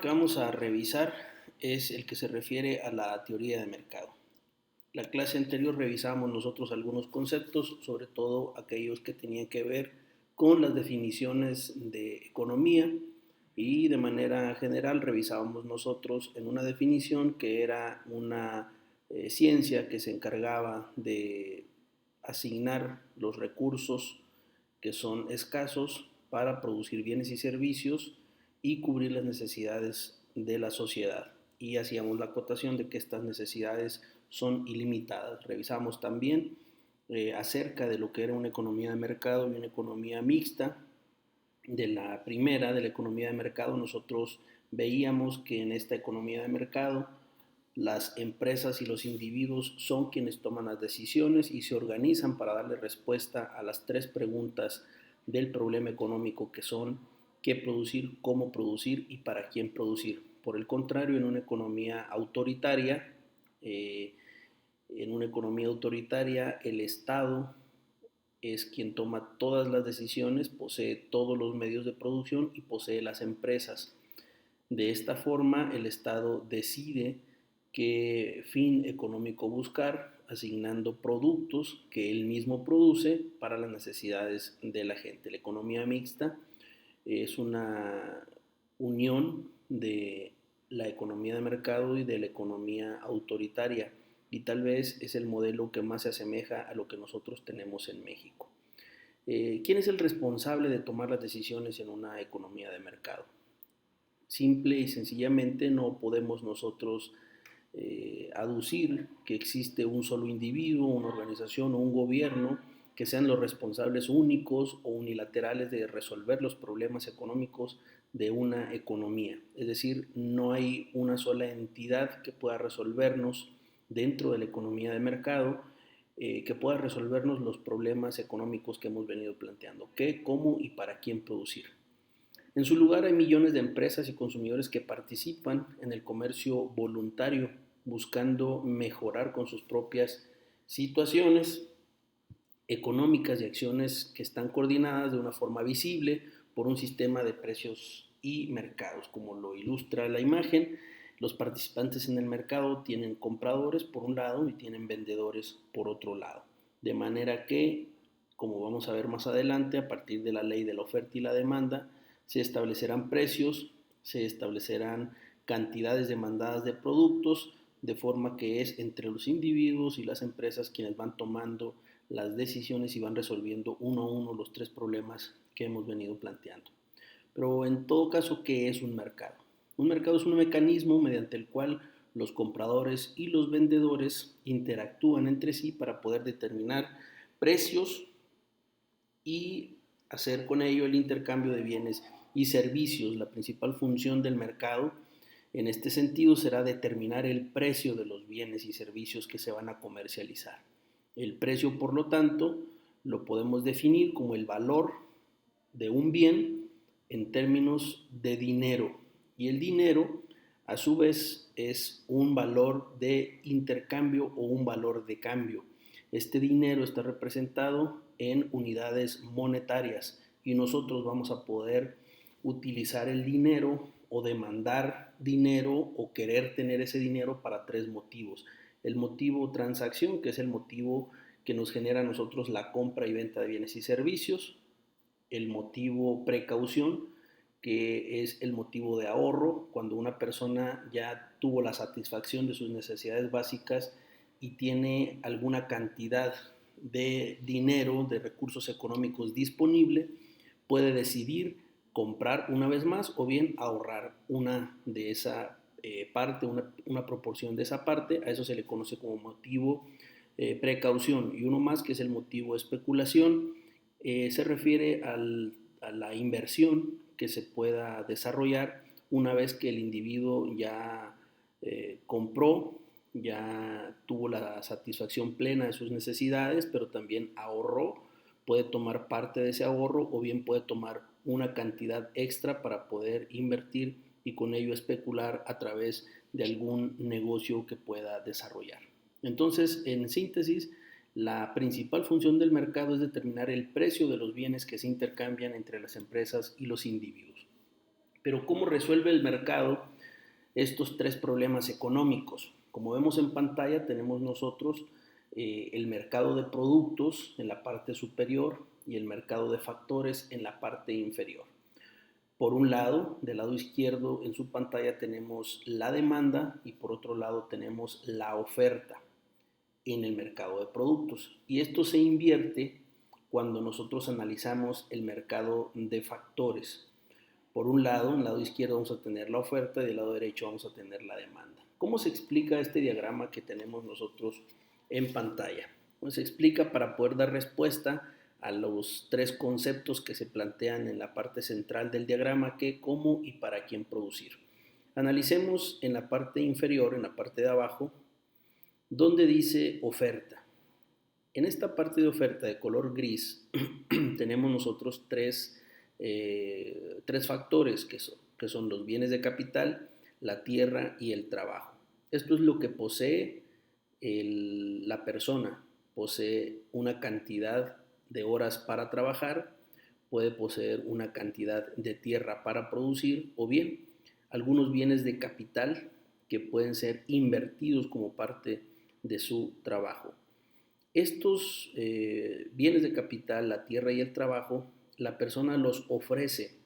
Que vamos a revisar es el que se refiere a la teoría de mercado. La clase anterior revisamos nosotros algunos conceptos, sobre todo aquellos que tenían que ver con las definiciones de economía y de manera general revisábamos nosotros en una definición que era una ciencia que se encargaba de asignar los recursos que son escasos para producir bienes y servicios y cubrir las necesidades de la sociedad. Y hacíamos la acotación de que estas necesidades son ilimitadas. Revisamos también acerca de lo que era una economía de mercado y una economía mixta. De la primera, de la economía de mercado, nosotros veíamos que en esta economía de mercado las empresas y los individuos son quienes toman las decisiones y se organizan para darle respuesta a las tres preguntas del problema económico que son qué producir, cómo producir y para quién producir. Por el contrario, eh, en una economía autoritaria, el Estado es quien toma todas las decisiones, posee todos los medios de producción y posee las empresas. De esta forma, el Estado decide qué fin económico buscar, asignando productos que él mismo produce para las necesidades de la gente. La economía mixta es una unión de la economía de mercado y de la economía autoritaria y tal vez es el modelo que más se asemeja a lo que nosotros tenemos en México. ¿Quién es el responsable de tomar las decisiones en una economía de mercado? Simple y sencillamente no podemos nosotros aducir que existe un solo individuo, una organización o un gobierno que sean los responsables únicos o unilaterales de resolver los problemas económicos de una economía. Es decir, no hay una sola entidad que pueda resolvernos dentro de la economía de mercado, que pueda resolvernos los problemas económicos que hemos venido planteando. ¿Qué, cómo y para quién producir? En su lugar hay millones de empresas y consumidores que participan en el comercio voluntario buscando mejorar con sus propias situaciones económicas y acciones que están coordinadas de una forma visible por un sistema de precios y mercados. Como lo ilustra la imagen, los participantes en el mercado tienen compradores por un lado y tienen vendedores por otro lado. De manera que, como vamos a ver más adelante, a partir de la ley de la oferta y la demanda, se establecerán precios, se establecerán cantidades demandadas de productos, de forma que es entre los individuos y las empresas quienes van tomando las decisiones y van resolviendo uno a uno los tres problemas que hemos venido planteando. Pero en todo caso, ¿qué es un mercado? Un mercado es un mecanismo mediante el cual los compradores y los vendedores interactúan entre sí para poder determinar precios y hacer con ello el intercambio de bienes y servicios. La principal función del mercado en este sentido será determinar el precio de los bienes y servicios que se van a comercializar. El precio, por lo tanto, lo podemos definir como el valor de un bien en términos de dinero. Y el dinero, a su vez, es un valor de intercambio o un valor de cambio. Este dinero está representado en unidades monetarias y nosotros vamos a poder utilizar el dinero o demandar dinero o querer tener ese dinero para tres motivos. El motivo transacción, que es el motivo que nos genera a nosotros la compra y venta de bienes y servicios. El motivo precaución, que es el motivo de ahorro, cuando una persona ya tuvo la satisfacción de sus necesidades básicas y tiene alguna cantidad de dinero, de recursos económicos disponible, puede decidir comprar una vez más o bien ahorrar una de esa parte, una proporción de esa parte. A eso se le conoce como motivo precaución. Y uno más, que es el motivo especulación, se refiere a la inversión que se pueda desarrollar una vez que el individuo ya compró, ya tuvo la satisfacción plena de sus necesidades, pero también ahorró, puede tomar parte de ese ahorro o bien puede tomar una cantidad extra para poder invertir y con ello especular a través de algún negocio que pueda desarrollar. Entonces, en síntesis, la principal función del mercado es determinar el precio de los bienes que se intercambian entre las empresas y los individuos. Pero ¿cómo resuelve el mercado estos tres problemas económicos. Como vemos en pantalla, tenemos nosotros el mercado de productos en la parte superior y el mercado de factores en la parte inferior. Por un lado, del lado izquierdo en su pantalla tenemos la demanda y por otro lado tenemos la oferta en el mercado de productos. Y esto se invierte cuando nosotros analizamos el mercado de factores. Por un lado, en el lado izquierdo vamos a tener la oferta y del lado derecho vamos a tener la demanda. ¿Cómo se explica este diagrama que tenemos nosotros en pantalla? Pues se explica para poder dar respuesta a los tres conceptos que se plantean en la parte central del diagrama: qué, cómo y para quién producir. Analicemos en la parte inferior, en la parte de abajo, donde dice oferta. En esta parte de oferta de color gris tenemos nosotros tres factores que son los bienes de capital, la tierra y el trabajo. Esto es lo que posee la persona. Posee una cantidad de horas para trabajar, puede poseer una cantidad de tierra para producir o bien algunos bienes de capital que pueden ser invertidos como parte de su trabajo. Estos bienes de capital, la tierra y el trabajo, la persona los ofrece.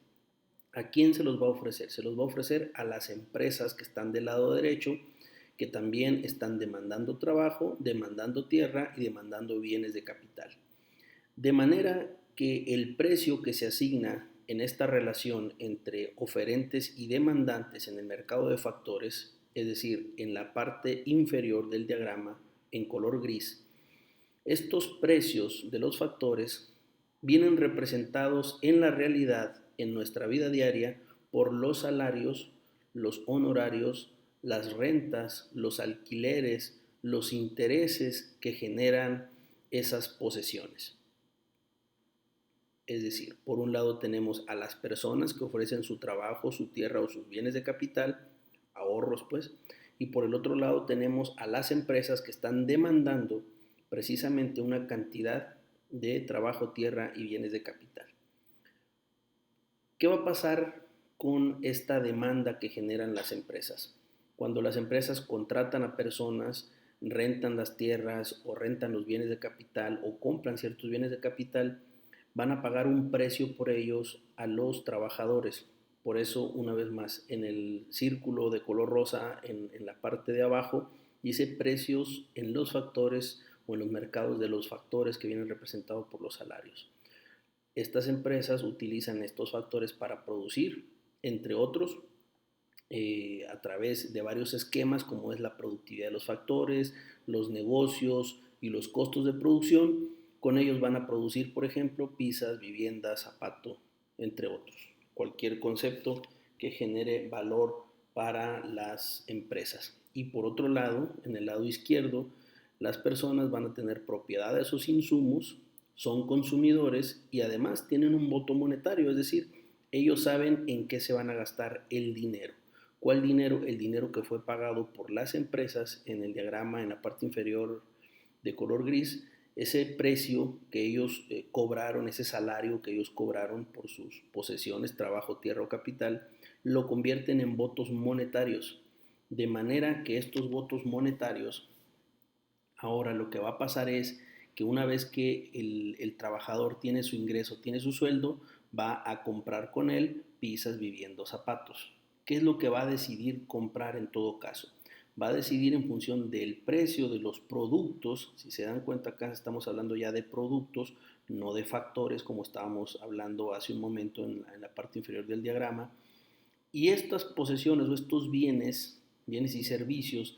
¿A quién se los va a ofrecer? Se los va a ofrecer a las empresas que están del lado derecho, que también están demandando trabajo, demandando tierra y demandando bienes de capital. De manera que el precio que se asigna en esta relación entre oferentes y demandantes en el mercado de factores, es decir, en la parte inferior del diagrama en color gris, estos precios de los factores vienen representados en la realidad, en nuestra vida diaria, por los salarios, los honorarios, las rentas, los alquileres, los intereses que generan esas posesiones. Es decir, por un lado tenemos a las personas que ofrecen su trabajo, su tierra o sus bienes de capital, ahorros pues, y por el otro lado tenemos a las empresas que están demandando precisamente una cantidad de trabajo, tierra y bienes de capital. ¿Qué va a pasar con esta demanda que generan las empresas? Cuando las empresas contratan a personas, rentan las tierras o rentan los bienes de capital o compran ciertos bienes de capital, van a pagar un precio por ellos a los trabajadores. Por eso, una vez más, en el círculo de color rosa, en la parte de abajo, dice precios en los factores o en los mercados de los factores que vienen representados por los salarios. Estas empresas utilizan estos factores para producir, entre otros, a través de varios esquemas como es la productividad de los factores, los negocios y los costos de producción. Con ellos van a producir, por ejemplo, pizzas, viviendas, zapato, entre otros. Cualquier concepto que genere valor para las empresas. Y por otro lado, en el lado izquierdo, las personas van a tener propiedad de esos insumos, son consumidores y además tienen un voto monetario, es decir, ellos saben en qué se van a gastar el dinero. ¿Cuál dinero? El dinero que fue pagado por las empresas en el diagrama en la parte inferior de color gris, ese precio que ellos cobraron, ese salario que ellos cobraron por sus posesiones, trabajo, tierra o capital, lo convierten en votos monetarios. De manera que estos votos monetarios, ahora lo que va a pasar es que una vez que el trabajador tiene su ingreso, tiene su sueldo, va a comprar con él pizzas, viviendas, zapatos. ¿Qué es lo que va a decidir comprar en todo caso? Va a decidir en función del precio de los productos. Si se dan cuenta, acá estamos hablando ya de productos, no de factores como estábamos hablando hace un momento en la parte inferior del diagrama. Y estas posesiones o estos bienes y servicios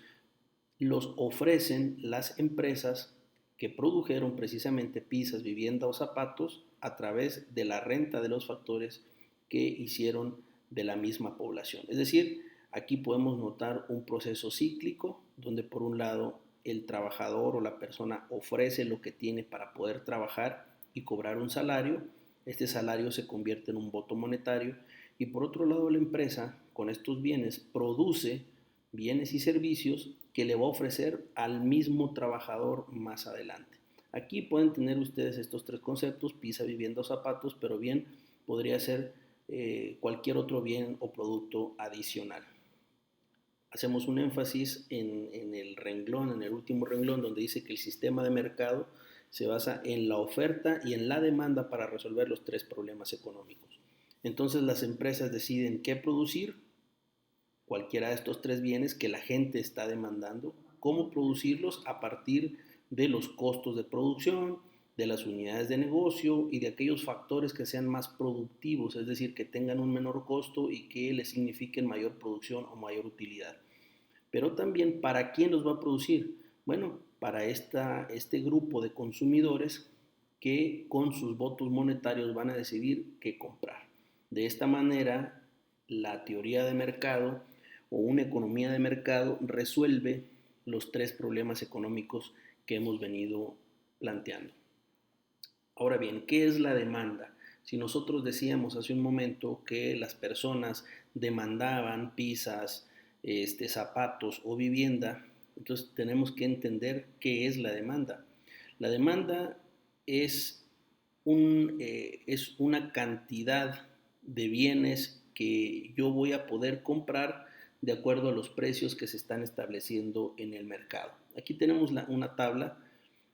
los ofrecen las empresas que produjeron precisamente pizzas, vivienda o zapatos a través de la renta de los factores que hicieron de la misma población. Es decir, aquí podemos notar un proceso cíclico donde por un lado el trabajador o la persona ofrece lo que tiene para poder trabajar y cobrar un salario. Este salario se convierte en un voto monetario y por otro lado la empresa con estos bienes produce bienes y servicios que le va a ofrecer al mismo trabajador más adelante. Aquí pueden tener ustedes estos tres conceptos: pizza, vivienda o zapatos, pero bien podría ser cualquier otro bien o producto adicional. hacemos un énfasis en el renglón, en el último renglón, donde dice que el sistema de mercado se basa en la oferta y en la demanda para resolver los tres problemas económicos. Entonces las empresas deciden qué producir, cualquiera de estos tres bienes que la gente está demandando, cómo producirlos a partir de los costos de producción, de las unidades de negocio y de aquellos factores que sean más productivos, es decir, que tengan un menor costo y que les signifiquen mayor producción o mayor utilidad. Pero también, ¿para quién los va a producir? Bueno, para este grupo de consumidores que con sus votos monetarios van a decidir qué comprar. De esta manera, la teoría de mercado o una economía de mercado resuelve los tres problemas económicos que hemos venido planteando. Ahora bien, ¿qué es la demanda? Si nosotros decíamos hace un momento que las personas demandaban pizzas, zapatos o vivienda, entonces tenemos que entender qué es la demanda. La demanda es, es una cantidad de bienes que yo voy a poder comprar de acuerdo a los precios que se están estableciendo en el mercado. Aquí tenemos una tabla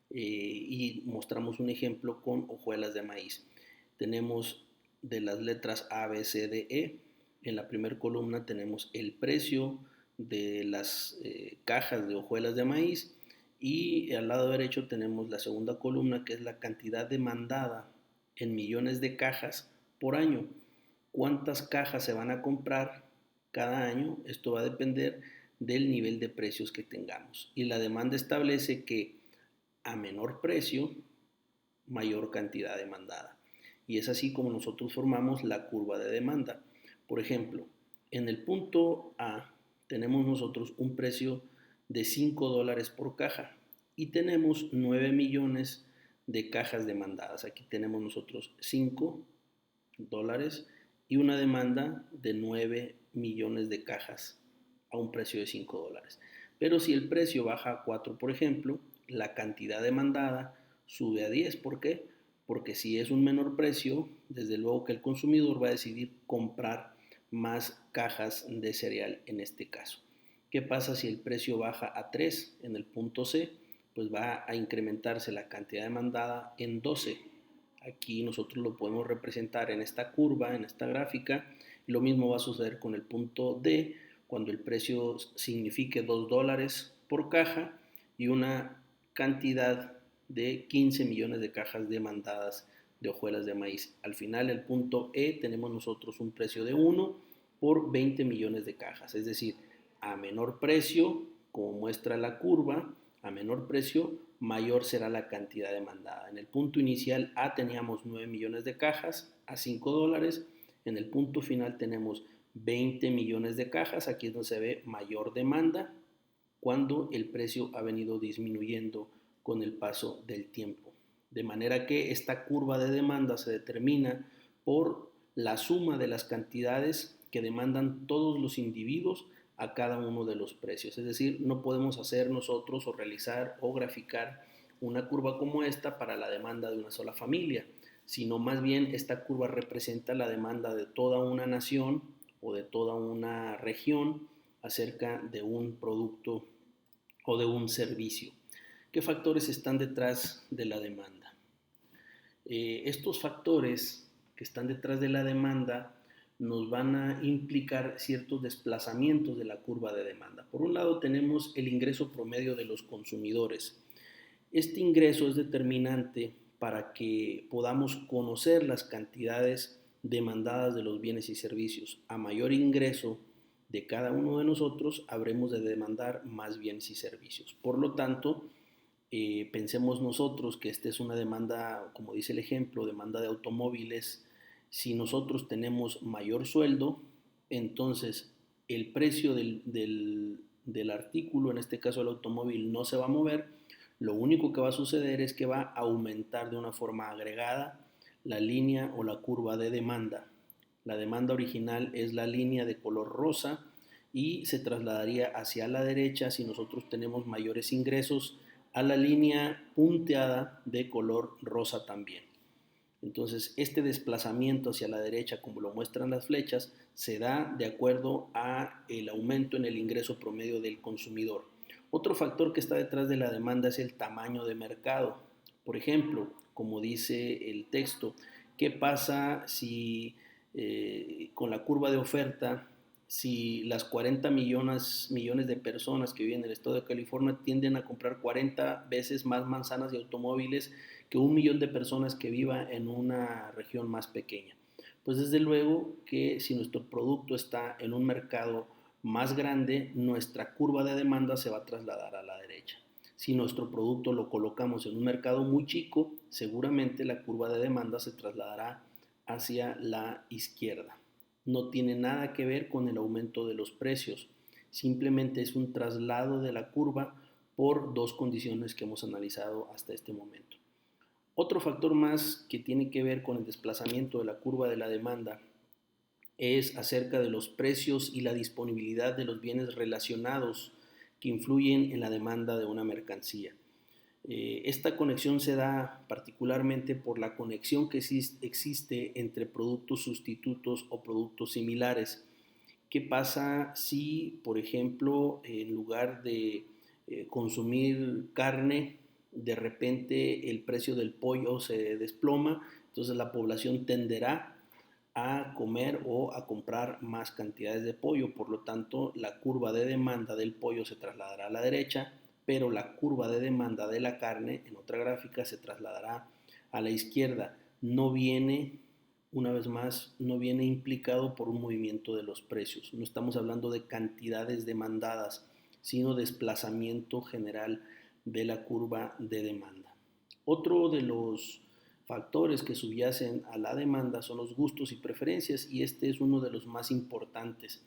y mostramos un ejemplo con hojuelas de maíz. Tenemos de las letras A, B, C, D, E. En la primera columna tenemos el precio de las cajas de hojuelas de maíz y al lado derecho tenemos la segunda columna que es la cantidad demandada en millones de cajas por año. ¿Cuántas cajas se van a comprar cada año? Esto va a depender del nivel de precios que tengamos. Y la demanda establece que a menor precio, mayor cantidad demandada. Y es así como nosotros formamos la curva de demanda. Por ejemplo, en el punto A tenemos nosotros un precio de $5 por caja y tenemos 9 millones de cajas demandadas. Aquí tenemos nosotros $5 y una demanda de 9 millones de cajas a un precio de $5. Pero si el precio baja a 4, por ejemplo, la cantidad demandada sube a 10. ¿Por qué? Porque si es un menor precio, desde luego que el consumidor va a decidir comprar más cajas de cereal en este caso. ¿Qué pasa si el precio baja a 3 en el punto C? Pues va a incrementarse la cantidad demandada en 12. Aquí nosotros lo podemos representar en esta curva, en esta gráfica. Lo mismo va a suceder con el punto D, cuando el precio signifique $2 por caja y una cantidad de 15 millones de cajas demandadas de hojuelas de maíz. Al final, el punto E, tenemos nosotros un precio de 1 por 20 millones de cajas. Es decir, a menor precio, como muestra la curva, a menor precio, mayor será la cantidad demandada. En el punto inicial A teníamos 9 millones de cajas a $5. En el punto final tenemos 20 millones de cajas. Aquí es donde se ve mayor demanda cuando el precio ha venido disminuyendo con el paso del tiempo. De manera que esta curva de demanda se determina por la suma de las cantidades que demandan todos los individuos a cada uno de los precios. Es decir, no podemos hacer nosotros o realizar o graficar una curva como esta para la demanda de una sola familia, sino más bien esta curva representa la demanda de toda una nación o de toda una región acerca de un producto o de un servicio. ¿Qué factores están detrás de la demanda? Estos factores que están detrás de la demanda nos van a implicar ciertos desplazamientos de la curva de demanda. Por un lado tenemos el ingreso promedio de los consumidores. Este ingreso es determinante para que podamos conocer las cantidades demandadas de los bienes y servicios. A mayor ingreso de cada uno de nosotros, habremos de demandar más bienes y servicios. Por lo tanto, pensemos nosotros que esta es una demanda, como dice el ejemplo, demanda de automóviles. Si nosotros tenemos mayor sueldo, entonces el precio del artículo, en este caso el automóvil, no se va a mover. Lo único que va a suceder es que va a aumentar de una forma agregada la línea o la curva de demanda. La demanda original es la línea de color rosa y se trasladaría hacia la derecha si nosotros tenemos mayores ingresos a la línea punteada de color rosa también. Entonces, este desplazamiento hacia la derecha, como lo muestran las flechas, se da de acuerdo a el aumento en el ingreso promedio del consumidor. Otro factor que está detrás de la demanda es el tamaño de mercado. Por ejemplo, como dice el texto, ¿qué pasa si con la curva de oferta, si las 40 millones de personas que viven en el estado de California tienden a comprar 40 veces más manzanas y automóviles que 1 millón de personas que viva en una región más pequeña? Pues desde luego que si nuestro producto está en un mercado más grande, nuestra curva de demanda se va a trasladar a la derecha. Si nuestro producto lo colocamos en un mercado muy chico, seguramente la curva de demanda se trasladará hacia la izquierda. No tiene nada que ver con el aumento de los precios, simplemente es un traslado de la curva por dos condiciones que hemos analizado hasta este momento. Otro factor más que tiene que ver con el desplazamiento de la curva de la demanda es acerca de los precios y la disponibilidad de los bienes relacionados que influyen en la demanda de una mercancía. Esta conexión se da particularmente por la conexión que existe entre productos sustitutos o productos similares. ¿Qué pasa si, por ejemplo, en lugar de consumir carne, de repente el precio del pollo se desploma? Entonces la población tenderá a comer o a comprar más cantidades de pollo, por lo tanto la curva de demanda del pollo se trasladará a la derecha, pero la curva de demanda de la carne en otra gráfica se trasladará a la izquierda. No viene, una vez más, no viene implicado por un movimiento de los precios. No estamos hablando de cantidades demandadas, sino desplazamiento general de la curva de demanda. Otro de los factores que subyacen a la demanda son los gustos y preferencias, y este es uno de los más importantes.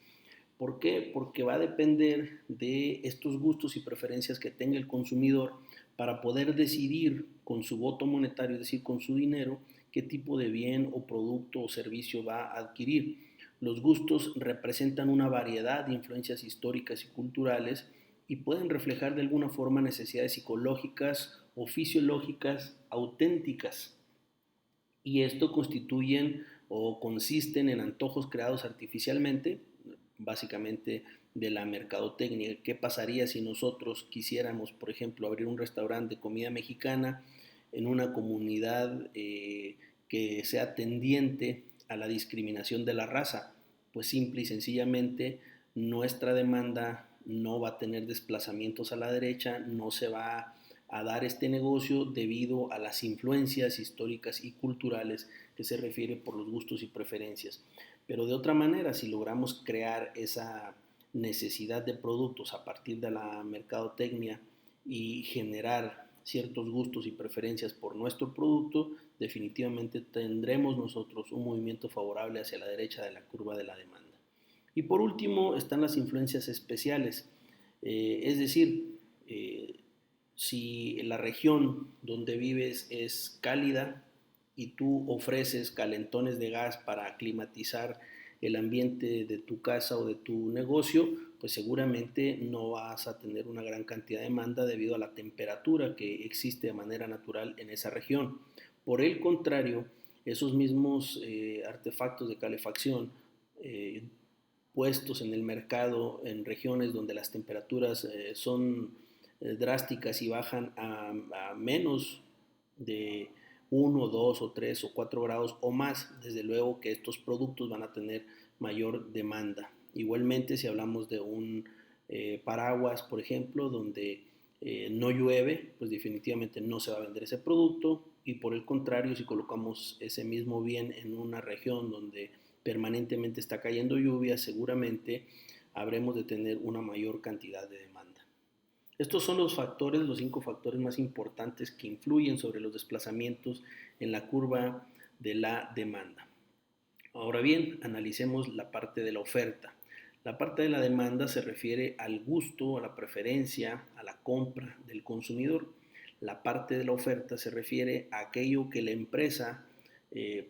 ¿Por qué? Porque va a depender de estos gustos y preferencias que tenga el consumidor para poder decidir con su voto monetario, es decir, con su dinero, qué tipo de bien o producto o servicio va a adquirir. Los gustos representan una variedad de influencias históricas y culturales y pueden reflejar de alguna forma necesidades psicológicas o fisiológicas auténticas, y esto constituyen o consisten en antojos creados artificialmente, básicamente de la mercadotecnia. ¿Qué pasaría si nosotros quisiéramos, por ejemplo, abrir un restaurante de comida mexicana en una comunidad que sea tendiente a la discriminación de la raza? Pues simple y sencillamente nuestra demanda no va a tener desplazamientos a la derecha, no se va a dar este negocio debido a las influencias históricas y culturales que se refiere por los gustos y preferencias. Pero de otra manera, si logramos crear esa necesidad de productos a partir de la mercadotecnia y generar ciertos gustos y preferencias por nuestro producto, definitivamente tendremos nosotros un movimiento favorable hacia la derecha de la curva de la demanda. Y por último están las influencias especiales, es decir, si la región donde vives es cálida y tú ofreces calentones de gas para climatizar el ambiente de tu casa o de tu negocio, pues seguramente no vas a tener una gran cantidad de demanda debido a la temperatura que existe de manera natural en esa región. Por el contrario, esos mismos artefactos de calefacción puestos en el mercado en regiones donde las temperaturas son drásticas y bajan a menos de 1, 2 o 3 o 4 grados o más, desde luego que estos productos van a tener mayor demanda. Igualmente, si hablamos de un paraguas, por ejemplo, donde no llueve, pues definitivamente no se va a vender ese producto, y por el contrario, si colocamos ese mismo bien en una región donde permanentemente está cayendo lluvia, seguramente habremos de tener una mayor cantidad de demanda. Estos son los factores, los 5 factores más importantes que influyen sobre los desplazamientos en la curva de la demanda. Ahora bien, analicemos la parte de la oferta. La parte de la demanda se refiere al gusto, a la preferencia, a la compra del consumidor. La parte de la oferta se refiere a aquello que la empresa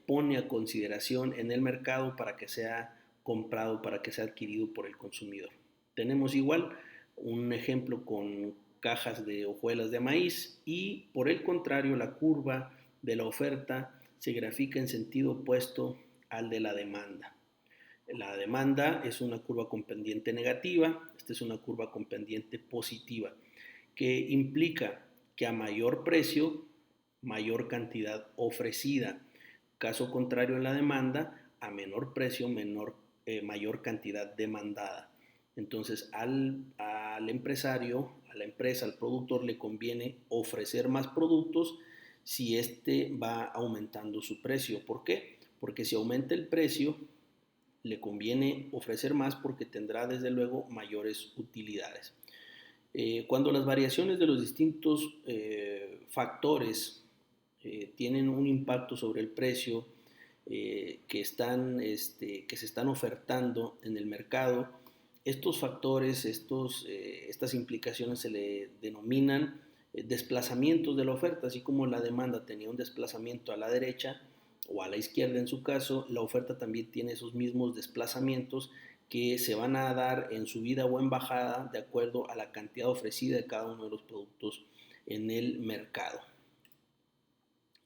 pone a consideración en el mercado para que sea comprado, para que sea adquirido por el consumidor. Tenemos igual un ejemplo con cajas de hojuelas de maíz, y por el contrario la curva de la oferta se grafica en sentido opuesto al de la demanda. La demanda es una curva con pendiente negativa, esta es una curva con pendiente positiva, que implica que a mayor precio, mayor cantidad ofrecida. Caso contrario en la demanda, a menor precio, mayor cantidad demandada. Entonces al empresario, a la empresa, al productor le conviene ofrecer más productos si éste va aumentando su precio. ¿Por qué? Porque si aumenta el precio, le conviene ofrecer más porque tendrá desde luego mayores utilidades. Cuando las variaciones de los distintos factores tienen un impacto sobre el precio que se están ofertando en el mercado, estos factores, estas implicaciones se le denominan desplazamientos de la oferta, así como la demanda tenía un desplazamiento a la derecha o a la izquierda en su caso, la oferta también tiene esos mismos desplazamientos que se van a dar en subida o en bajada de acuerdo a la cantidad ofrecida de cada uno de los productos en el mercado.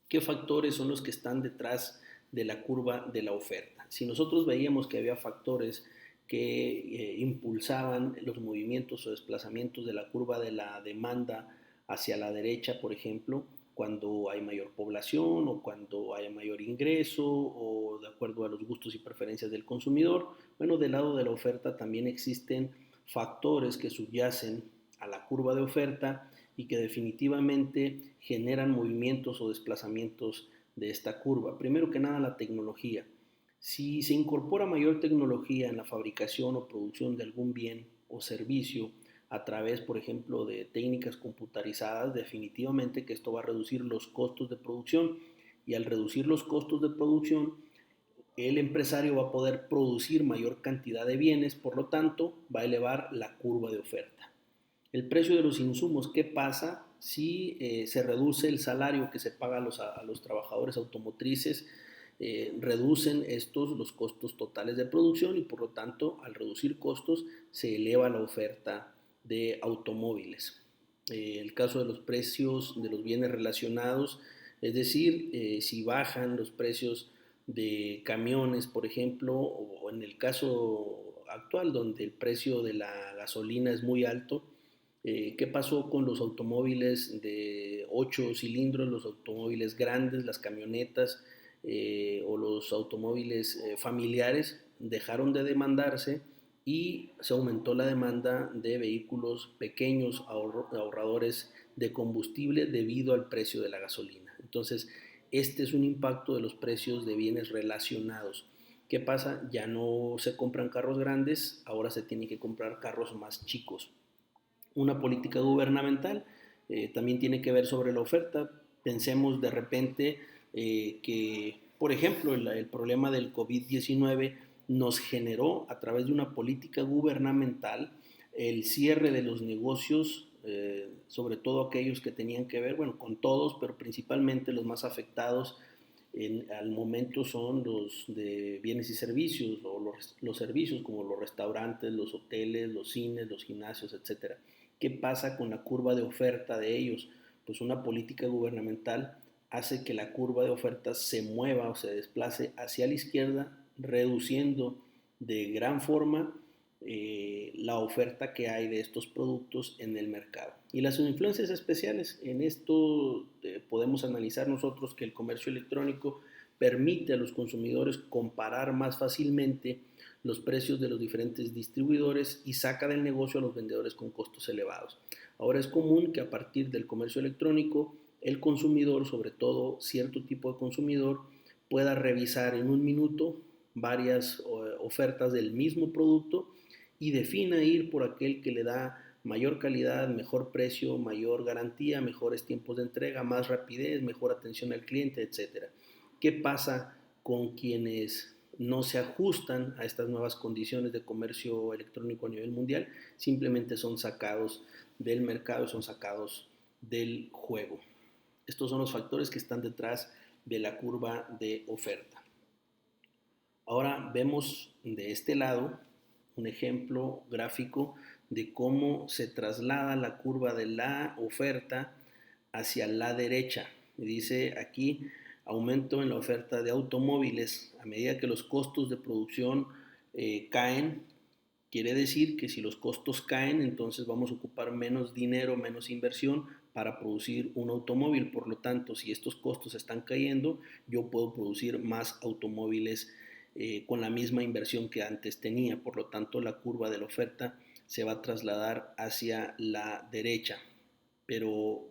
¿Qué factores son los que están detrás de la curva de la oferta? Si nosotros veíamos que había factores que impulsaban los movimientos o desplazamientos de la curva de la demanda hacia la derecha, por ejemplo, cuando hay mayor población o cuando hay mayor ingreso o de acuerdo a los gustos y preferencias del consumidor. Bueno, del lado de la oferta también existen factores que subyacen a la curva de oferta y que definitivamente generan movimientos o desplazamientos de esta curva. Primero que nada, la tecnología. Si se incorpora mayor tecnología en la fabricación o producción de algún bien o servicio a través, por ejemplo, de técnicas computarizadas, definitivamente que esto va a reducir los costos de producción y al reducir los costos de producción, el empresario va a poder producir mayor cantidad de bienes, por lo tanto, va a elevar la curva de oferta. El precio de los insumos, ¿qué pasa si se reduce el salario que se paga a los trabajadores automotrices? Reducen estos los costos totales de producción y por lo tanto al reducir costos se eleva la oferta de automóviles. El caso de los precios de los bienes relacionados, es decir, si bajan los precios de camiones, por ejemplo, o en el caso actual donde el precio de la gasolina es muy alto, ¿qué pasó con los automóviles de 8 cilindros, los automóviles grandes, las camionetas o los automóviles familiares? Dejaron de demandarse y se aumentó la demanda de vehículos pequeños, ahorradores de combustible debido al precio de la gasolina. Entonces, este es un impacto de los precios de bienes relacionados. ¿Qué pasa? Ya no se compran carros grandes, ahora se tienen que comprar carros más chicos. Una política gubernamental también tiene que ver sobre la oferta. Pensemos de repente que, por ejemplo, el problema del COVID-19 nos generó a través de una política gubernamental el cierre de los negocios, sobre todo aquellos que tenían que ver, bueno, con todos, pero principalmente los más afectados al momento son los de bienes y servicios o los servicios como los restaurantes, los hoteles, los cines, los gimnasios, etcétera. ¿Qué pasa con la curva de oferta de ellos? Pues una política gubernamental hace que la curva de oferta se mueva o se desplace hacia la izquierda, reduciendo de gran forma la oferta que hay de estos productos en el mercado. Y las influencias especiales, en esto podemos analizar nosotros que el comercio electrónico permite a los consumidores comparar más fácilmente los precios de los diferentes distribuidores y saca del negocio a los vendedores con costos elevados. Ahora es común que a partir del comercio electrónico el consumidor, sobre todo cierto tipo de consumidor, pueda revisar en un minuto varias ofertas del mismo producto y defina ir por aquel que le da mayor calidad, mejor precio, mayor garantía, mejores tiempos de entrega, más rapidez, mejor atención al cliente, etc. ¿Qué pasa con quienes no se ajustan a estas nuevas condiciones de comercio electrónico a nivel mundial? Simplemente son sacados del mercado, son sacados del juego. Estos son los factores que están detrás de la curva de oferta. Ahora vemos de este lado un ejemplo gráfico de cómo se traslada la curva de la oferta hacia la derecha. Dice aquí, aumento en la oferta de automóviles. A medida que los costos de producción caen, quiere decir que si los costos caen, entonces vamos a ocupar menos dinero, menos inversión para producir un automóvil. Por lo tanto, si estos costos están cayendo, yo puedo producir más automóviles con la misma inversión que antes tenía. Por lo tanto, la curva de la oferta se va a trasladar hacia la derecha. Pero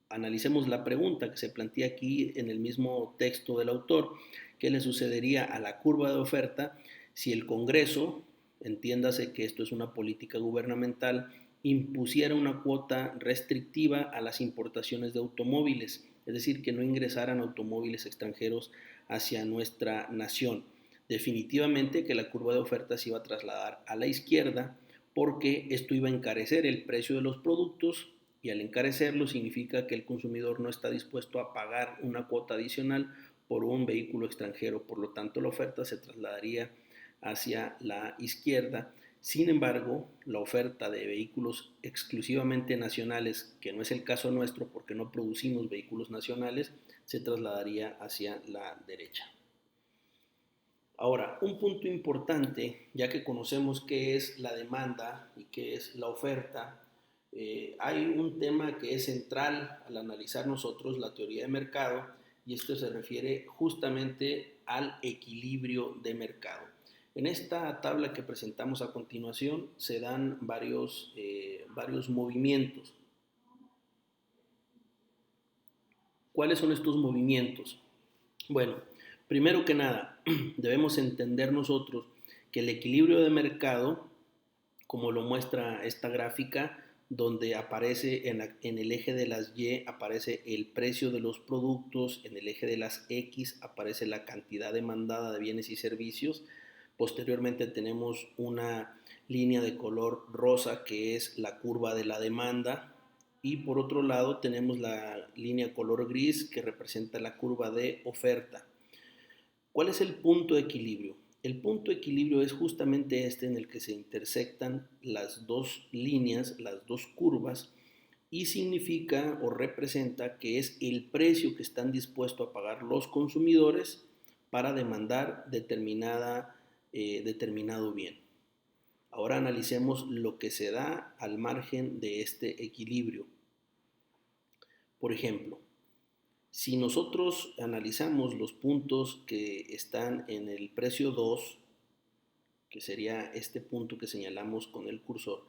analicemos la pregunta que se plantea aquí en el mismo texto del autor. ¿Qué le sucedería a la curva de oferta si el Congreso, entiéndase que esto es una política gubernamental, impusiera una cuota restrictiva a las importaciones de automóviles, es decir, que no ingresaran automóviles extranjeros hacia nuestra nación? Definitivamente que la curva de oferta se iba a trasladar a la izquierda porque esto iba a encarecer el precio de los productos y al encarecerlo significa que el consumidor no está dispuesto a pagar una cuota adicional por un vehículo extranjero, por lo tanto la oferta se trasladaría hacia la izquierda. Sin embargo, la oferta de vehículos exclusivamente nacionales, que no es el caso nuestro porque no producimos vehículos nacionales, se trasladaría hacia la derecha. Ahora, un punto importante, ya que conocemos qué es la demanda y qué es la oferta, hay un tema que es central al analizar nosotros la teoría de mercado y esto se refiere justamente al equilibrio de mercado. En esta tabla que presentamos a continuación se dan varios movimientos. ¿Cuáles son estos movimientos? Bueno, primero que nada, debemos entender nosotros que el equilibrio de mercado, como lo muestra esta gráfica, donde aparece en el eje de las Y aparece el precio de los productos, en el eje de las X aparece la cantidad demandada de bienes y servicios. Posteriormente tenemos una línea de color rosa que es la curva de la demanda y por otro lado tenemos la línea color gris que representa la curva de oferta. ¿Cuál es el punto de equilibrio? El punto de equilibrio es justamente este en el que se intersectan las dos líneas, las dos curvas, y significa o representa que es el precio que están dispuestos a pagar los consumidores para demandar determinado bien. Ahora analicemos lo que se da al margen de este equilibrio. Por ejemplo, si nosotros analizamos los puntos que están en el precio 2, que sería este punto que señalamos con el cursor,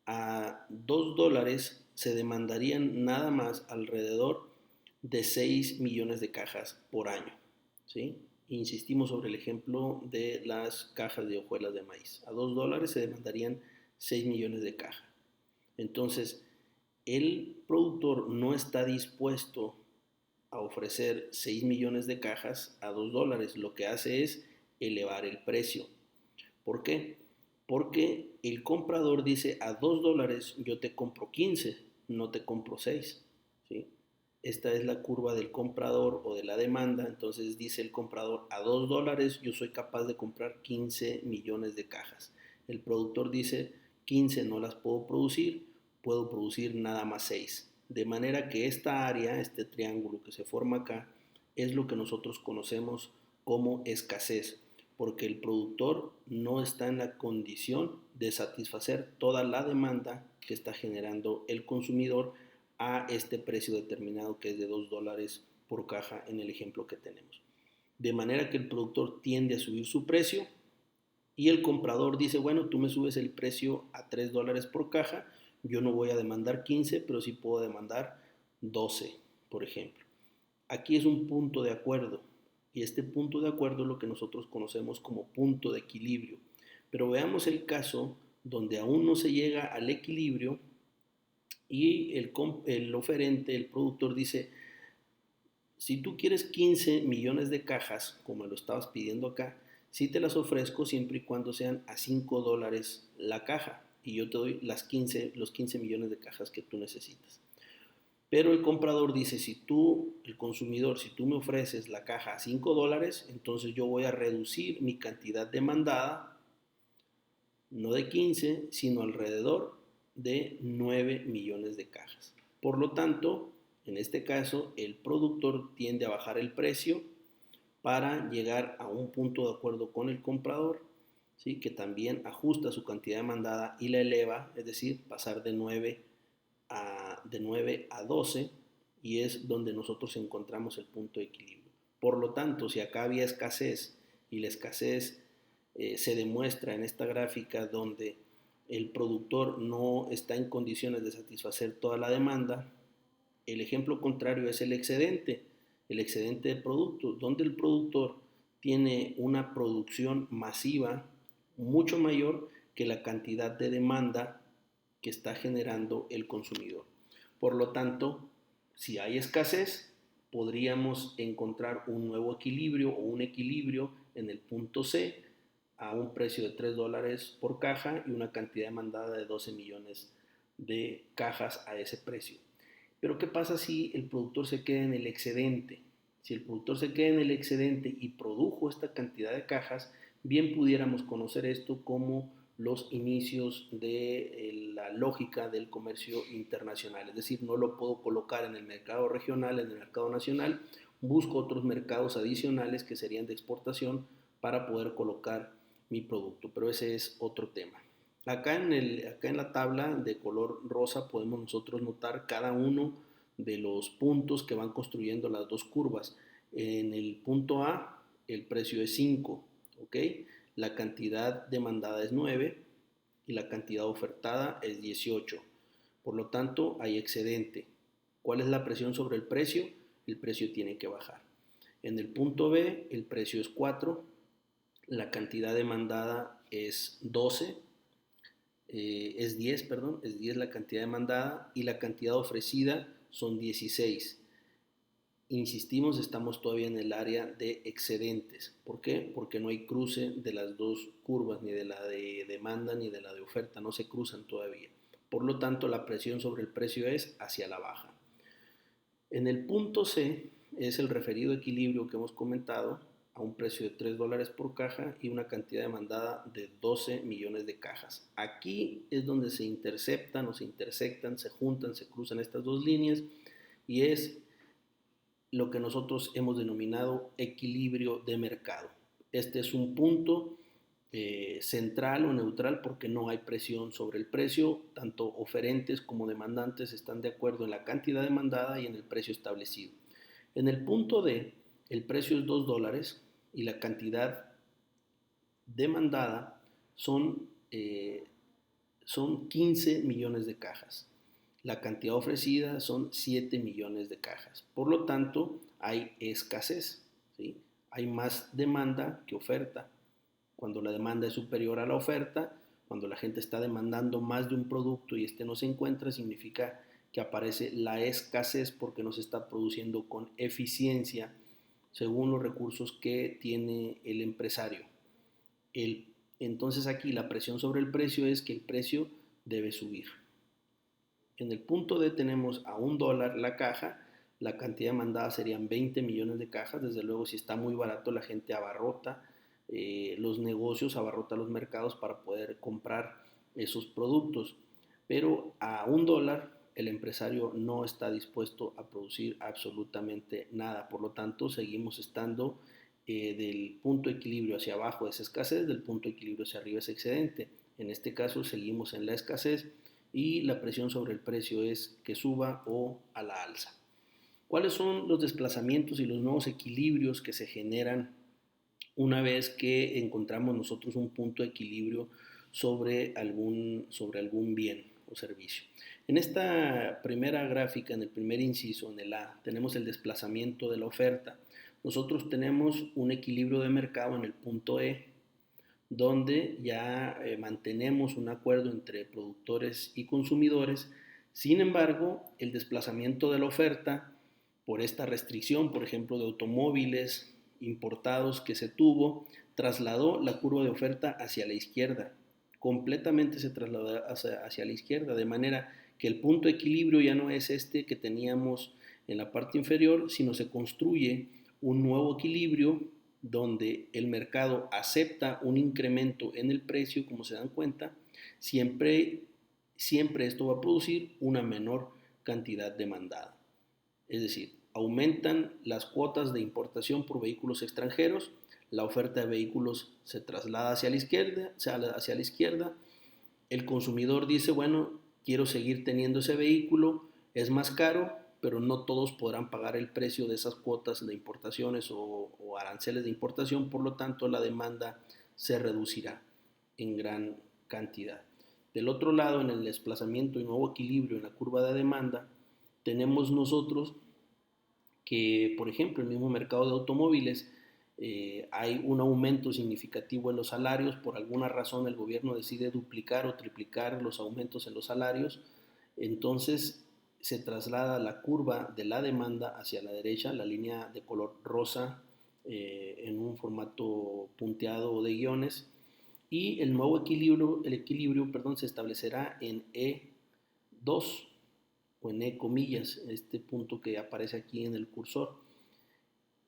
a $2 se demandarían nada más alrededor de 6 millones de cajas por año, ¿sí? Insistimos sobre el ejemplo de las cajas de hojuelas de maíz. A $2 se demandarían 6 millones de cajas. Entonces, el productor no está dispuesto a ofrecer 6 millones de cajas a $2. Lo que hace es elevar el precio. ¿Por qué? Porque el comprador dice a $2 yo te compro 15, no te compro 6. ¿Sí? Esta es la curva del comprador o de la demanda. Entonces dice el comprador a $2 yo soy capaz de comprar 15 millones de cajas. El productor dice 15 no las puedo producir nada más 6. De manera que esta área, este triángulo que se forma acá, es lo que nosotros conocemos como escasez, porque el productor no está en la condición de satisfacer toda la demanda que está generando el consumidor a este precio determinado que es de $2 por caja en el ejemplo que tenemos. De manera que el productor tiende a subir su precio y el comprador dice, bueno, tú me subes el precio a $3 por caja, yo no voy a demandar 15, pero sí puedo demandar 12, por ejemplo. Aquí es un punto de acuerdo y este punto de acuerdo es lo que nosotros conocemos como punto de equilibrio. Pero veamos el caso donde aún no se llega al equilibrio y el oferente, el productor dice, si tú quieres 15 millones de cajas, como lo estabas pidiendo acá, sí te las ofrezco siempre y cuando sean a $5 la caja y yo te doy los 15 millones de cajas que tú necesitas. Pero el comprador dice, el consumidor, si tú me ofreces la caja a $5, entonces yo voy a reducir mi cantidad demandada, no de 15, sino alrededor de 9 millones de cajas. Por lo tanto, En este caso, el productor tiende a bajar el precio para llegar a un punto de acuerdo con el comprador, ¿sí? Que también ajusta su cantidad demandada y la eleva, es decir, pasar de 9 a 12, y es donde nosotros encontramos el punto de equilibrio. Por lo tanto, si acá había escasez y la escasez se demuestra en esta gráfica donde el productor no está en condiciones de satisfacer toda la demanda, el ejemplo contrario es el excedente de productos, donde el productor tiene una producción masiva mucho mayor que la cantidad de demanda que está generando el consumidor. Por lo tanto, si hay escasez, podríamos encontrar un nuevo equilibrio o un equilibrio en el punto C a un precio de $3 por caja y una cantidad demandada de 12 millones de cajas a ese precio. Pero ¿qué pasa si el productor se queda en el excedente? Si el productor se queda en el excedente y produjo esta cantidad de cajas, bien pudiéramos conocer esto como los inicios de la lógica del comercio internacional. Es decir, no lo puedo colocar en el mercado regional, en el mercado nacional, busco otros mercados adicionales que serían de exportación para poder colocar mi producto, pero ese es otro tema. Acá en la tabla de color rosa podemos nosotros notar cada uno de los puntos que van construyendo las dos curvas. En el punto A el precio es 5, ¿ok? La cantidad demandada es 9 y la cantidad ofertada es 18. Por lo tanto, hay excedente. ¿Cuál es la presión sobre el precio? El precio tiene que bajar. En el punto B el precio es 4, la cantidad demandada es 12, es 10, perdón, es 10 la cantidad demandada y la cantidad ofrecida son 16. Insistimos, estamos todavía en el área de excedentes. ¿Por qué? Porque no hay cruce de las dos curvas, ni de la de demanda ni de la de oferta, no se cruzan todavía. Por lo tanto, la presión sobre el precio es hacia la baja. En el punto C es el referido equilibrio que hemos comentado, a un precio de $3 por caja y una cantidad demandada de 12 millones de cajas. Aquí es donde se interceptan o se intersectan, se juntan, se cruzan estas dos líneas y es lo que nosotros hemos denominado equilibrio de mercado. Este es un punto central o neutral porque no hay presión sobre el precio, tanto oferentes como demandantes están de acuerdo en la cantidad demandada y en el precio establecido. En el punto D, el precio es $2 y la cantidad demandada son 15 millones de cajas. La cantidad ofrecida son 7 millones de cajas. Por lo tanto, hay escasez, ¿sí? Hay más demanda que oferta. Cuando la demanda es superior a la oferta, cuando la gente está demandando más de un producto y este no se encuentra, significa que aparece la escasez porque no se está produciendo con eficiencia según los recursos que tiene el empresario. Entonces aquí la presión sobre el precio es que el precio debe subir. En el punto D tenemos a $1 la caja, la cantidad demandada serían 20 millones de cajas. Desde luego, si está muy barato, la gente abarrota los negocios, abarrota los mercados para poder comprar esos productos. Pero a $1 el empresario no está dispuesto a producir absolutamente nada. Por lo tanto, seguimos estando del punto de equilibrio hacia abajo es escasez, del punto de equilibrio hacia arriba es excedente. En este caso seguimos en la escasez y la presión sobre el precio es que suba o a la alza. ¿Cuáles son los desplazamientos y los nuevos equilibrios que se generan una vez que encontramos nosotros un punto de equilibrio sobre algún bien o servicio? En esta primera gráfica, en el primer inciso, en el A, tenemos el desplazamiento de la oferta. Nosotros tenemos un equilibrio de mercado en el punto E, donde ya mantenemos un acuerdo entre productores y consumidores. Sin embargo, el desplazamiento de la oferta por esta restricción, por ejemplo, de automóviles importados que se tuvo, trasladó la curva de oferta hacia la izquierda, completamente se trasladó hacia la izquierda, de manera que el punto de equilibrio ya no es este que teníamos en la parte inferior, sino se construye un nuevo equilibrio donde el mercado acepta un incremento en el precio, como se dan cuenta, siempre esto va a producir una menor cantidad demandada. Es decir, aumentan las cuotas de importación por vehículos extranjeros, la oferta de vehículos se traslada hacia la izquierda, el consumidor dice, bueno, quiero seguir teniendo ese vehículo, es más caro, pero no todos podrán pagar el precio de esas cuotas de importaciones o aranceles de importación, por lo tanto la demanda se reducirá en gran cantidad. Del otro lado, en el desplazamiento y nuevo equilibrio en la curva de demanda, tenemos nosotros que, por ejemplo, en el mismo mercado de automóviles hay un aumento significativo en los salarios. Por alguna razón el gobierno decide duplicar o triplicar los aumentos en los salarios. Entonces se traslada la curva de la demanda hacia la derecha, la línea de color rosa en un formato punteado de guiones. Y el nuevo equilibrio, se establecerá en E2 o en E comillas, este punto que aparece aquí en el cursor.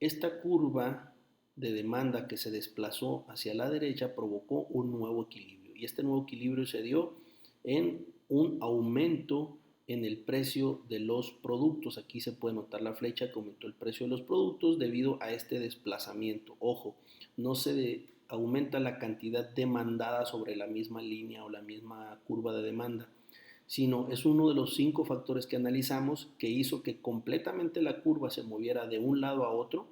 Esta curva de demanda que se desplazó hacia la derecha provocó un nuevo equilibrio y este nuevo equilibrio se dio en un aumento en el precio de los productos. Aquí se puede notar la flecha que aumentó el precio de los productos debido a este desplazamiento. Ojo, no se aumenta la cantidad demandada sobre la misma línea o la misma curva de demanda, sino es uno de los 5 factores que analizamos que hizo que completamente la curva se moviera de un lado a otro.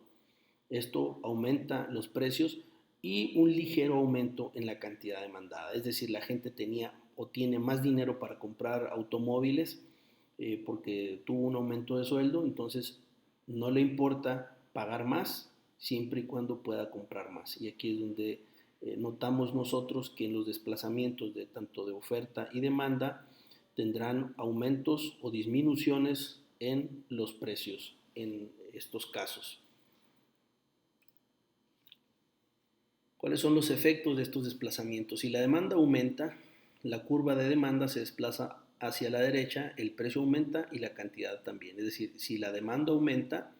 Esto aumenta los precios y un ligero aumento en la cantidad demandada. Es decir, la gente tenía o tiene más dinero para comprar automóviles porque tuvo un aumento de sueldo, entonces no le importa pagar más siempre y cuando pueda comprar más. Y aquí es donde notamos nosotros que en los desplazamientos de tanto de oferta y demanda tendrán aumentos o disminuciones en los precios en estos casos. ¿Cuáles son los efectos de estos desplazamientos? Si la demanda aumenta, la curva de demanda se desplaza hacia la derecha, el precio aumenta y la cantidad también. Es decir, si la demanda aumenta,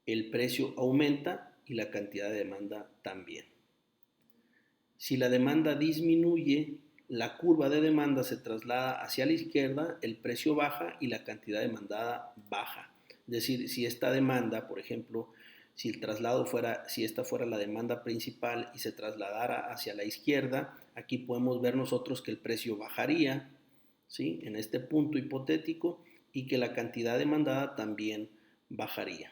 el precio aumenta y la cantidad de demanda también. Si la demanda disminuye, la curva de demanda se traslada hacia la izquierda, el precio baja y la cantidad demandada baja. Es decir, si esta demanda, por ejemplo, si el traslado fuera, si esta fuera la demanda principal y se trasladara hacia la izquierda, aquí podemos ver nosotros que el precio bajaría, ¿sí? En este punto hipotético, y que la cantidad demandada también bajaría.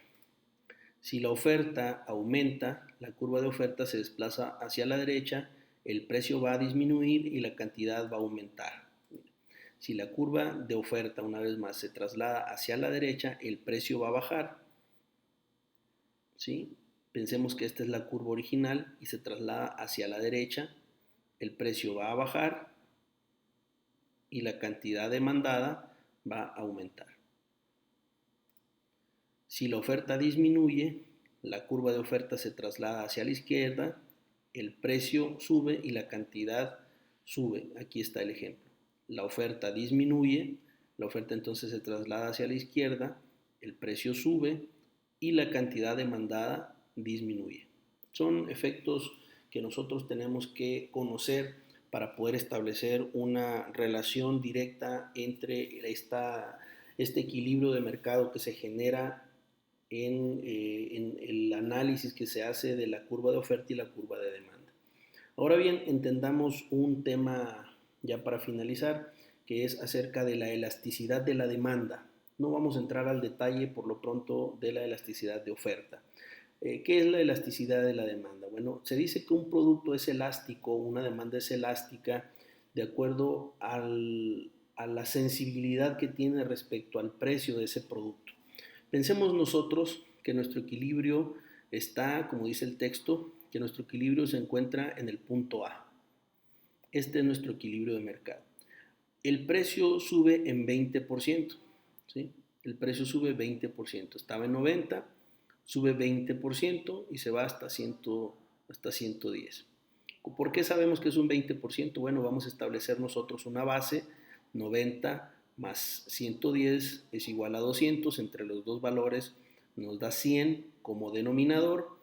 Si la oferta aumenta, la curva de oferta se desplaza hacia la derecha, el precio va a disminuir y la cantidad va a aumentar. Si la curva de oferta una vez más se traslada hacia la derecha, el precio va a bajar. ¿Sí? Pensemos que esta es la curva original y se traslada hacia la derecha, el precio va a bajar y la cantidad demandada va a aumentar. Si la oferta disminuye, la curva de oferta se traslada hacia la izquierda, el precio sube y la cantidad sube. Aquí está el ejemplo. La oferta disminuye, la oferta entonces se traslada hacia la izquierda, el precio sube y la cantidad demandada disminuye. Son efectos que nosotros tenemos que conocer para poder establecer una relación directa entre este equilibrio de mercado que se genera en el análisis que se hace de la curva de oferta y la curva de demanda. Ahora bien, entendamos un tema ya para finalizar, que es acerca de la elasticidad de la demanda. No vamos a entrar al detalle por lo pronto de la elasticidad de oferta. ¿Qué es la elasticidad de la demanda? Bueno, se dice que un producto es elástico, una demanda es elástica de acuerdo a la sensibilidad que tiene respecto al precio de ese producto. Pensemos nosotros que nuestro equilibrio está, como dice el texto, que nuestro equilibrio se encuentra en el punto A. Este es nuestro equilibrio de mercado. El precio sube en 20%, ¿sí? El precio sube 20%. Estaba en 90, sube 20% y se va hasta 110. ¿Por qué sabemos que es un 20%? Bueno, vamos a establecer nosotros una base, 90 más 110 es igual a 200, entre los dos valores nos da 100 como denominador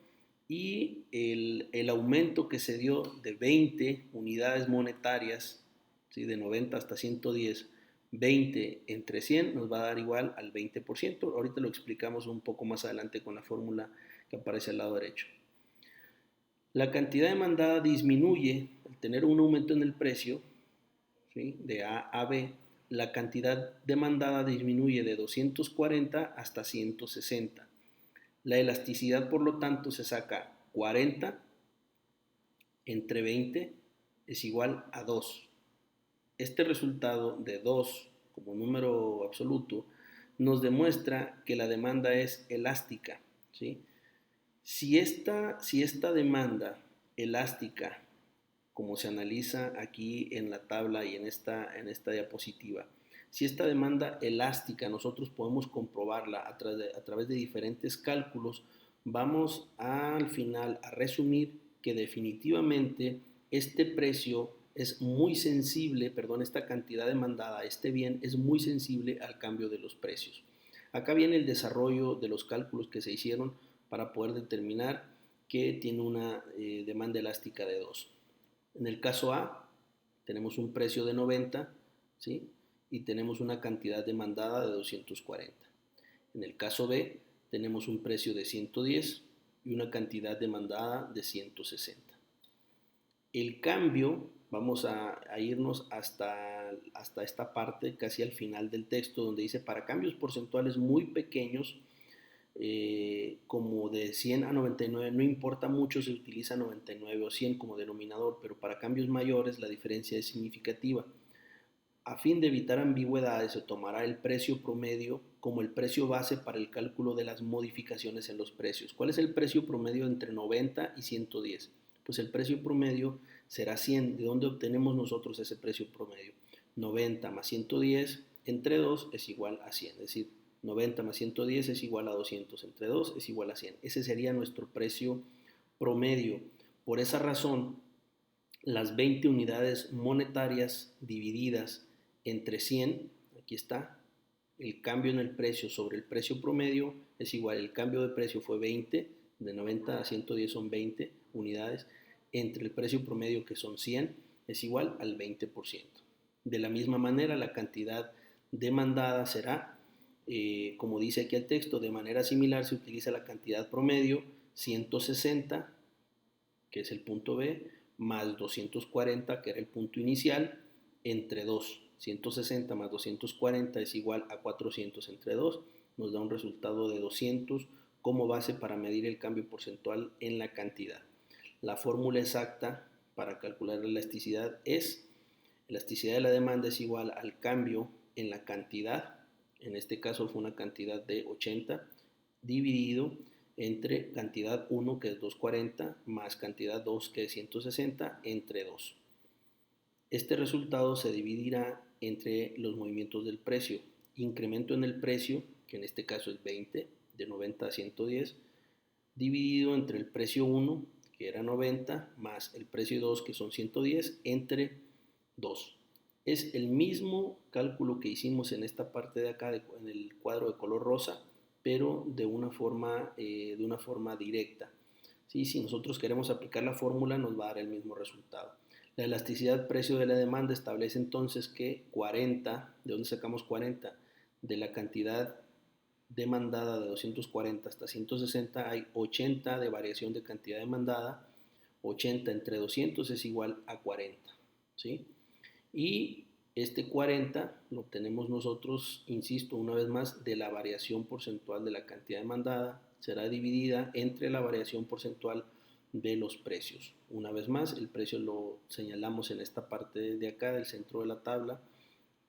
y el aumento que se dio de 20 unidades monetarias, ¿sí? De 90 hasta 110 20 entre 100 nos va a dar igual al 20%. Ahorita lo explicamos un poco más adelante con la fórmula que aparece al lado derecho. La cantidad demandada disminuye al tener un aumento en el precio, ¿sí?, de A a B. La cantidad demandada disminuye de 240 hasta 160. La elasticidad, por lo tanto, se saca 40 entre 20 es igual a 2. Este resultado de 2 como número absoluto nos demuestra que la demanda es elástica, ¿sí? Si esta demanda elástica, como se analiza aquí en la tabla y en esta diapositiva, si esta demanda elástica nosotros podemos comprobarla a través de diferentes cálculos, vamos al final a resumir que definitivamente este precio es muy sensible, perdón, esta cantidad demandada, este bien es muy sensible al cambio de los precios. Acá viene el desarrollo de los cálculos que se hicieron para poder determinar que tiene una demanda elástica de 2. En el caso A, tenemos un precio de 90, ¿sí?, y tenemos una cantidad demandada de 240. En el caso B, tenemos un precio de 110 y una cantidad demandada de 160. El cambio, vamos a irnos hasta esta parte, casi al final del texto, donde dice, para cambios porcentuales muy pequeños, como de 100 a 99, no importa mucho si utiliza 99 o 100 como denominador, pero para cambios mayores la diferencia es significativa. A fin de evitar ambigüedades, se tomará el precio promedio como el precio base para el cálculo de las modificaciones en los precios. ¿Cuál es el precio promedio entre 90 y 110? Pues el precio promedio será 100. ¿De dónde obtenemos nosotros ese precio promedio? 90 más 110 entre 2 es igual a 100. Es decir, 90 más 110 es igual a 200. Entre 2 es igual a 100. Ese sería nuestro precio promedio. Por esa razón, las 20 unidades monetarias divididas entre 100, aquí está, el cambio en el precio sobre el precio promedio es igual, el cambio de precio fue 20, de 90 a 110 son 20 unidades, entre el precio promedio que son 100 es igual al 20%. De la misma manera, la cantidad demandada será, como dice aquí el texto, de manera similar se utiliza la cantidad promedio 160, que es el punto B, más 240, que era el punto inicial, entre 2. 160 más 240 es igual a 400 entre 2, nos da un resultado de 200 como base para medir el cambio porcentual en la cantidad. La fórmula exacta para calcular la elasticidad es, elasticidad de la demanda es igual al cambio en la cantidad, en este caso fue una cantidad de 80, dividido entre cantidad 1, que es 240, más cantidad 2, que es 160, entre 2. Este resultado se dividirá entre los movimientos del precio. Incremento en el precio, que en este caso es 20, de 90 a 110, dividido entre el precio 1, que era 90, más el precio 2, que son 110, entre 2. Es el mismo cálculo que hicimos en esta parte de acá, en el cuadro de color rosa, pero de una forma directa. ¿Sí? Si nosotros queremos aplicar la fórmula, nos va a dar el mismo resultado. La elasticidad precio de la demanda establece entonces que 40, ¿de dónde sacamos 40? De la cantidad demandada de 240 hasta 160 hay 80 de variación de cantidad demandada, 80 entre 200 es igual a 40, ¿sí? Y este 40 lo obtenemos nosotros, insisto, una vez más, de la variación porcentual de la cantidad demandada, será dividida entre la variación porcentual de los precios. Una vez más, el precio lo señalamos en esta parte de acá, del centro de la tabla.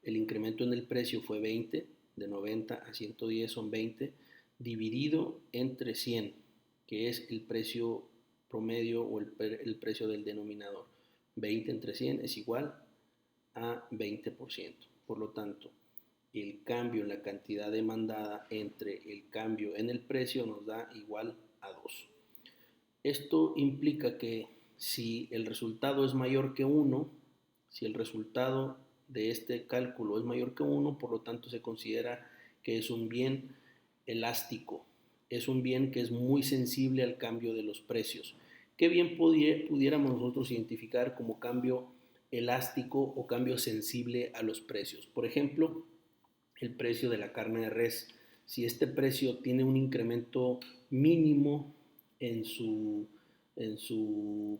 El incremento en el precio fue 20, de 90 a 110 son 20, dividido entre 100, que es el precio promedio o el precio del denominador. 20 entre 100 es igual a 20%. Por lo tanto, el cambio en la cantidad demandada entre el cambio en el precio nos da igual a 2. Esto implica que si el resultado es mayor que 1, si el resultado de este cálculo es mayor que 1, por lo tanto se considera que es un bien elástico, es un bien que es muy sensible al cambio de los precios. ¿Qué bien pudiéramos nosotros identificar como cambio elástico o cambio sensible a los precios. Por ejemplo, el precio de la carne de res. Si este precio tiene un incremento mínimo en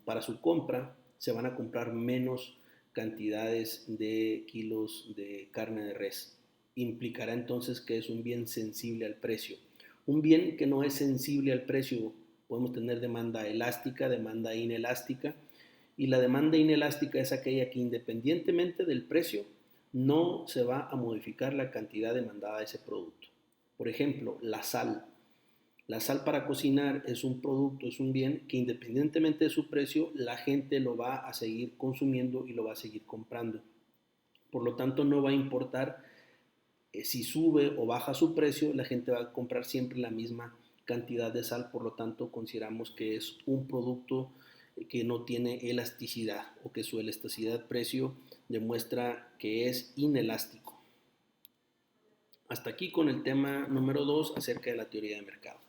para su compra, se van a comprar menos cantidades de kilos de carne de res. Implicará entonces que es un bien sensible al precio. Un bien que no es sensible al precio, podemos tener demanda elástica, demanda inelástica, y la demanda inelástica es aquella que independientemente del precio no se va a modificar la cantidad demandada de ese producto. Por ejemplo, la sal. La sal para cocinar es un producto, es un bien que independientemente de su precio, la gente lo va a seguir consumiendo y lo va a seguir comprando. Por lo tanto, no va a importar si sube o baja su precio, la gente va a comprar siempre la misma cantidad de sal, por lo tanto consideramos que es un producto que no tiene elasticidad o que su elasticidad precio demuestra que es inelástico. Hasta aquí con el tema número 2 acerca de la teoría de mercado.